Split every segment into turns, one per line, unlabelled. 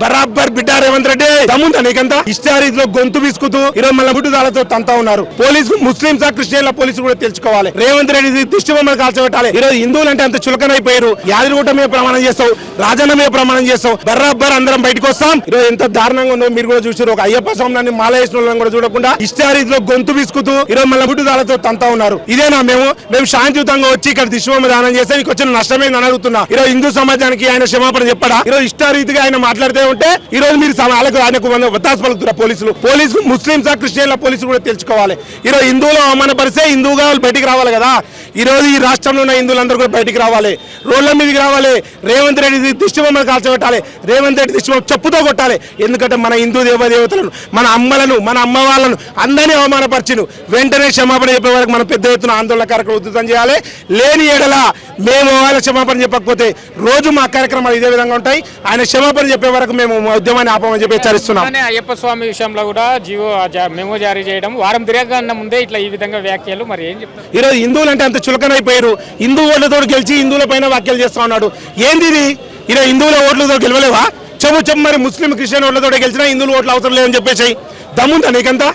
బరాబర్ బిడ్డ రేవంత్ రెడ్డి దమ్ముందా నీకంతా ఇష్టారీతిలో గొంతు బిసుకుతూ ఈరోజు మళ్ళీ బుడ్డుదాలతో తంతా ఉన్నారు. పోలీసు ముస్లింసా క్రిస్టియన్ల పోలీసులు కూడా తెలుసుకోవాలి. రేవంత్ రెడ్డి దిష్టి బొమ్మలు కాల్చబెట్టాలి. ఈరోజు హిందువులు అంటే అంత చులకనైపోయారు. యాదగిరిగుట్ట మీద ప్రమాణం చేస్తావు, రాజన్న మీద ప్రమాణం చేస్తావు, బరాబర్ అందరం బయటకు వస్తాం. ఈరోజు ఎంత దారుణంగా ఉందో మీరు కూడా చూసారు. ఒక అయ్యప్ప స్వామిని మాల వేసిన వాళ్ళని కూడా చూడకుండా ఇష్టారీతిలో గొంతు బిసుకుతూ ఈరోజు మళ్ళీ బుడ్డుదాలతో తంతా ఉన్నారు. ఇదేనా మేము శాంతియుతంగా వచ్చి ఇక్కడ దిష్టి బొమ్మ దానం చేస్తే నీకు వచ్చిన నష్టమేందని అడుగుతున్నా. ఈరోజు హిందూ సమాజానికి ఆయన క్షమాపణ చెప్పడా? ఈరోజు ఇష్టారీతిగా ఆయన మాట్లాడితే ఉంటే ఈ రోజు మీరు ఆయనకు వత్తాసు పలుకుతారా? పోలీసు ముస్లింసా క్రిస్టియన్ల పోలీసులు కూడా తెలుసుకోవాలి. ఈరోజు హిందువులు అవమానపరిస్తే హిందువుగా వాళ్ళు బయటికి రావాలి కదా. ఈ రోజు ఈ రాష్ట్రంలో ఉన్న హిందువులందరూ కూడా బయటికి రావాలి, రోడ్ల మీదకి రావాలి. రేవంత్ రెడ్డి దిష్టి బొమ్మలు కాల్చబెట్టాలి, రేవంత్ రెడ్డి దిష్టి బొమ్మ చెప్పుతో కొట్టాలి. ఎందుకంటే మన హిందూ దేవతలను, మన అమ్మలను, మన అమ్మ వాళ్ళను అందరినీ అవమానపరిచిను. వెంటనే క్షమాపణ చెప్పే వరకు మనం పెద్ద ఎత్తున ఆందోళన కార్యక్రమం ఉధృతం చేయాలి. లేని ఏడల మేము వాళ్ళ క్షమాపణ చెప్పకపోతే రోజు మా కార్యక్రమాలు ఇదే విధంగా ఉంటాయి. ఆయన క్షమాపణ చెప్పే వరకు మేము ఉద్యమాన్ని ఆపమని చెప్పి హెచ్చరిస్తున్నాం.
అయ్యప్ప స్వామి విషయంలో కూడా మెమో జారీ చేయడం, వారం తిరగకన్నా ముందే ఇట్లా ఈ విధంగా వ్యాఖ్యలు, మరి ఏం చెప్తారు?
ఈరోజు హిందువులు అంటే అంత చులకనైపోయారు. హిందూ ఓట్లతో గెలిచి హిందువుల పైన వ్యాఖ్యలు చేస్తా ఉన్నాడు. ఏంది ఇది? ఈరోజు హిందువుల ఓట్లతో గెలవలేవా? చెప్పు మరి ముస్లిం క్రిస్టియన్ ఓట్లతో గెలిచినా హిందువుల ఓట్లు అవసరం లేదని చెప్పేసి దమ్ముందా నీకంతా?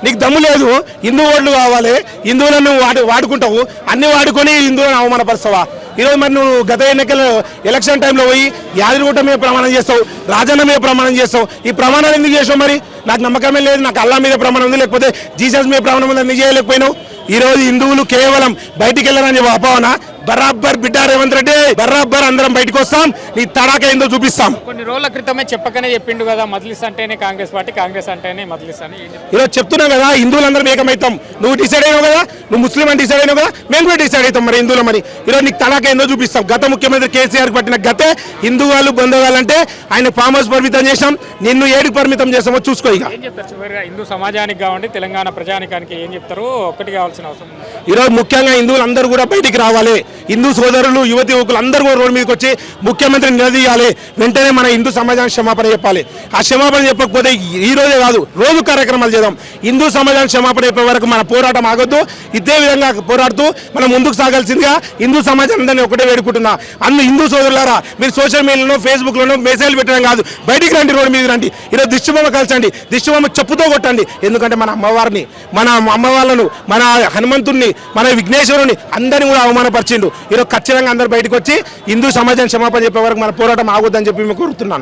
నీకు దమ్ము లేదు. హిందూ ఓట్లు కావాలి, హిందువులను వాడుకుంటావు, అన్ని వాడుకొని హిందువులను అవమానపరుస్తావా? ఈరోజు మరి నువ్వు గత ఎన్నికల ఎలక్షన్ టైంలో పోయి యాదగిరిగుట్ట మీద ప్రమాణం చేస్తావు, రాజన్న మీద ప్రమాణం చేస్తావు. ఈ ప్రమాణాలు ఎందుకు చేసావు? మరి నాకు నమ్మకమే లేదు. నాకు అల్లా మీద ప్రమాణం ఉంది, లేకపోతే జీసస్ మీద ప్రమాణం ఉంది, ఎందుకు చేయలేకపోయినావు? ఈరోజు హిందువులు కేవలం బయటికి వెళ్ళరని అపవాన. బరాబర్ బిడ్డ రేవంత్ రెడ్డి, బరాబర్ అందరం బయటకు వస్తాం, నీ తడాక ఏందో చూపిస్తాం.
కొన్ని రోజుల క్రితమే చెప్పకనే చెప్పిండు కదా, మజ్లిస్ అంటేనే కాంగ్రెస్ పార్టీ, కాంగ్రెస్ అంటేనే మజ్లిస్ అని.
ఈరోజు చెప్తున్నావు కదా, హిందువులందరం ఏకమవుతాం. నువ్వు డిసైడ్ అయినావు కదా, నువ్వు ముస్లిం అని డిసైడ్ అయినావు కదా, మేము కూడా డిసైడ్ అవుతాం మరి హిందువులు. మరి ఈరోజు నీకు తడాక ఏందో చూపిస్తాం. గత ముఖ్యమంత్రి కేసీఆర్ పట్టిన గతే హిందూ వాళ్ళు బంధువులంటే ఆయన ఫామ్ హౌస్ పరిమితం చేసాం, నిన్ను ఏడికి పరిమితం చేస్తామో చూసుకో. ఇక
ఏం చెప్తారు చివరిగా హిందూ సమాజానికి కావండి, తెలంగాణ ప్రజానికానికి ఏం చెప్తారు? ఒక్కటి కావాల్సిన అవసరం
ఈరోజు ముఖ్యంగా హిందువులు అందరూ కూడా బయటికి రావాలి. హిందూ సోదరులు, యువతి యువకులు అందరూ కూడా రోడ్డు మీదకి వచ్చి ముఖ్యమంత్రిని నిలదీయాలి. వెంటనే మన హిందూ సమాజానికి క్షమాపణ చెప్పాలి. ఆ క్షమాపణ చెప్పకపోతే ఈ రోజే కాదు, రోజు కార్యక్రమాలు చేద్దాం. హిందూ సమాజానికి క్షమాపణ చెప్పే వరకు మన పోరాటం ఆగొద్దు. ఇదే విధంగా పోరాడుతూ మనం ముందుకు సాగాల్సిందిగా హిందూ సమాజం అందరినీ ఒకటే వేడుకుంటున్నా. హిందూ సోదరులారా, మీరు సోషల్ మీడియాలో, ఫేస్బుక్లోనో మెసేజ్లు పెట్టడం కాదు, బయటికి రండి, రోడ్డు మీద రండి. ఈరోజు దిష్టిబొమ్మ కాల్చండి, దిష్టిబొమ్మ చెప్పుతో కొట్టండి. ఎందుకంటే మన అమ్మవారిని, మన అమ్మ వాళ్ళను, మన హనుమంతుడిని, మన విఘ్నేశ్వరుని అందరినీ కూడా అవమానపరిచిండు. ఈరోజు ఖచ్చితంగా అందరూ బయటకు వచ్చి హిందూ సమాజానికి క్షమాపణ చెప్పే వరకు మన పోరాటం ఆగొద్దని చెప్పి మేము కోరుతున్నాను.